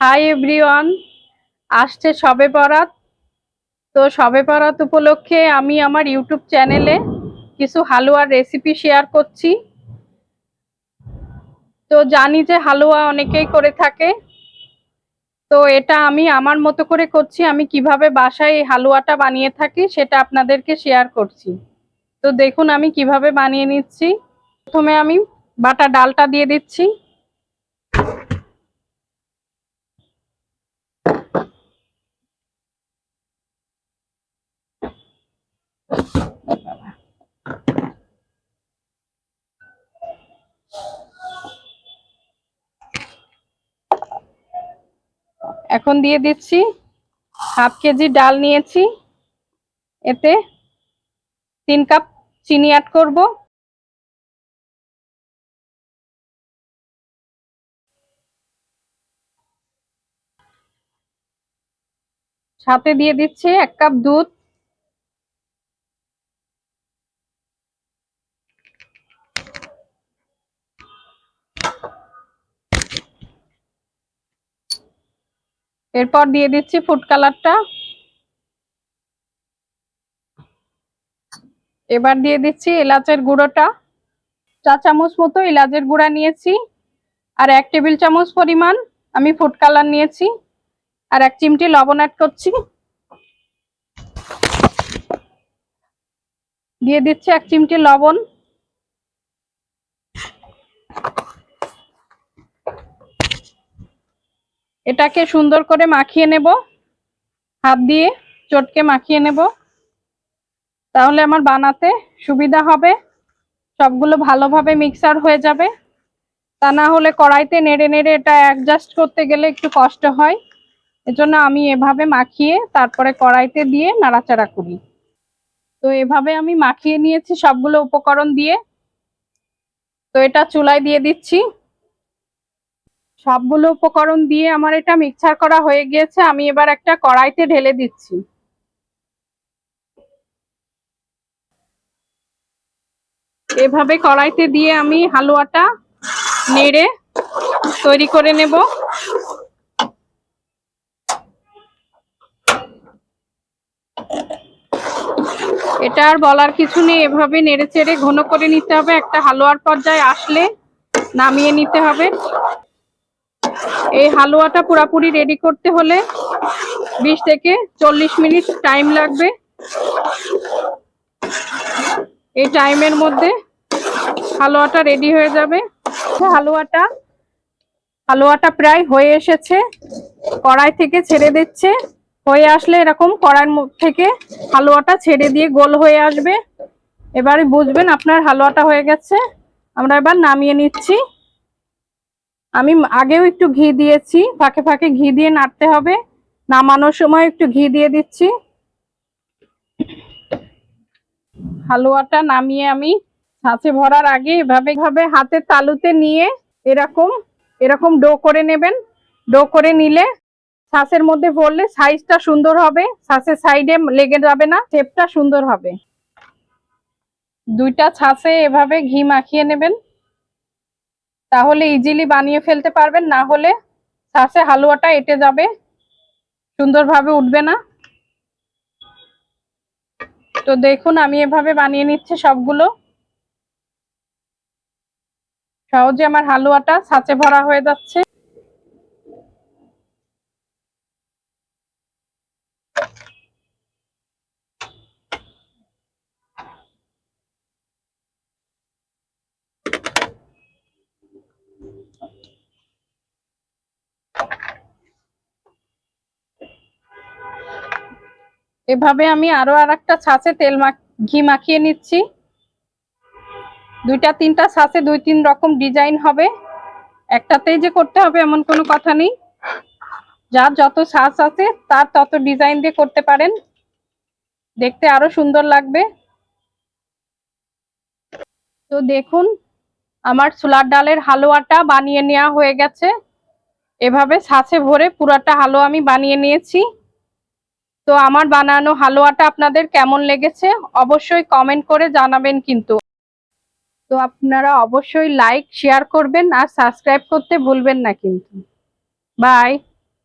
Hi everyone, আসছে শবে বরাত। তো শবে বরাত উপলক্ষে আমি আমার ইউটিউব চ্যানেলে কিছু হালুয়ার রেসিপি শেয়ার করছি। তো জানি যে হালুয়া অনেকেই করে থাকে, তো এটা আমি আমার মতো করে করছি। আমি কিভাবে বাসায় এই হালুয়াটা বানিয়ে থাকি সেটা আপনাদেরকে শেয়ার করছি। তো দেখুন আমি কিভাবে বানিয়ে নিচ্ছি। প্রথমে আমি বাটা ডালটা দিয়ে দিচ্ছি। এখন দিয়ে দিচ্ছি হাফ কেজি ডাল নিয়েছি, এতে 3 কাপ চিনি অ্যাড করব। সাথে দিয়ে দিচ্ছি 1 কাপ দুধ। এরপর দিয়ে দিচ্ছি ফুড কালারটা। এবার দিয়ে দিচ্ছি এলাচের গুঁড়োটা। 4 চামচ মতো এলাচের গুঁড়া নিয়েছি, আর 1 টেবিল চামচ পরিমাণ আমি ফুড কালার নিয়েছি, আর 1 চিমটি লবণ অ্যাড করছি। দিয়ে দিচ্ছি 1 চিমটি লবণ। এটাকে সুন্দর করে মাখিয়ে নেব, হাত দিয়ে চটকে মাখিয়ে নেব, তাহলে আমার বানাতে সুবিধা হবে। সবগুলো ভালোভাবে মিক্সার হয়ে যাবে, তা না হলে কড়াইতে নেড়ে নেড়ে এটা অ্যাডজাস্ট করতে গেলে একটু কষ্ট হয়। এজন্য আমি এভাবে মাখিয়ে তারপরে কড়াইতে দিয়ে নাড়াচাড়া করি। তো এভাবে আমি মাখিয়ে নিয়েছি সবগুলো উপকরণ দিয়ে। তো এটা চুলায় দিয়ে দিচ্ছি। সবগুলো উপকরণ দিয়ে আমার এটা মিক্সচার করা হয়ে গিয়েছে। আমি এবার একটা কড়াইতে ঢেলে দিচ্ছি। এভাবে কড়াইতে দিয়ে আমি হালুয়াটা নেড়ে তৈরি করে নেব। এটা আর বলার কিছু নেই, এভাবে নেড়ে চেড়ে ঘন করে নিতে হবে। একটা হালুয়ার পর্যায়ে আসলে নামিয়ে নিতে হবে। এই হালুয়াটা পুরোপুরি রেডি করতে হলে 20 থেকে 40 মিনিট টাইম লাগবে। এই টাইমের মধ্যে হালুয়াটা রেডি হয়ে যাবে। হালুয়াটা প্রায় হয়ে এসেছে, কড়াই থেকে ছেড়ে দিচ্ছে। হয়ে আসলে এরকম কড়াইয়ের থেকে হালুয়াটা ছেড়ে দিয়ে গোল হয়ে আসবে, এবারে বুঝবেন আপনার হালুয়াটা হয়ে গেছে। আমরা এবার নামিয়ে নিচ্ছি। আমি আগেও একটু ঘি দিয়েছি, ফাঁকে ফাঁকে ঘি দিয়ে নাড়তে হবে। নামানোর সময় একটু ঘি দিয়ে দিচ্ছি। হালুয়াটা নামিয়ে আমি ছাঁচে ভরার আগে এভাবে ভাবে হাতের তালুতে নিয়ে এরকম এরকম ডো করে নেবেন। ডো করে নিলে ছাঁচের মধ্যে ভরলে সাইজটা সুন্দর হবে, ছাঁচের সাইডে লেগে যাবে না, শেপটা সুন্দর হবে। দুইটা ছাঁচে এভাবে ঘি মাখিয়ে নেবেন, তাহলে ইজিলি বানিয়ে ফেলতে পারবেন। না হলে ছাঁচে হালুয়াটা এঁটে যাবে, সুন্দরভাবে উঠবে না। তো দেখুন আমি এভাবে বানিয়ে নিচ্ছি সবগুলো। সহজে আমার হালুয়াটা ছাঁচে ভরা হয়ে যাচ্ছে। এভাবে আমি আরো আরেকটা ছাঁচে ঘি মাখিয়ে নিচ্ছি। দুইটা তিনটা ছাঁচে 2-3 রকম ডিজাইন হবে, একটাতেই যে করতে হবে এমন কোনো কথা নেই। যার যত ছাঁচ আছে তার তত ডিজাইন দিয়ে করতে পারেন, দেখতে আরো সুন্দর লাগবে। তো দেখুন আমার ছোলার ডালের হালুয়াটা বানিয়ে নেওয়া হয়ে গেছে। এভাবে ছাঁচে ভরে পুরাটা হালুয়া আমি বানিয়ে নিয়েছি। তো আমার বানানো হালুয়াটা আপনাদের কেমন লেগেছে অবশ্যই কমেন্ট করে জানাবেন কিন্তু। তো আপনারা অবশ্যই লাইক শেয়ার করবেন আর সাবস্ক্রাইব করতে ভুলবেন না কিন্তু। বাই।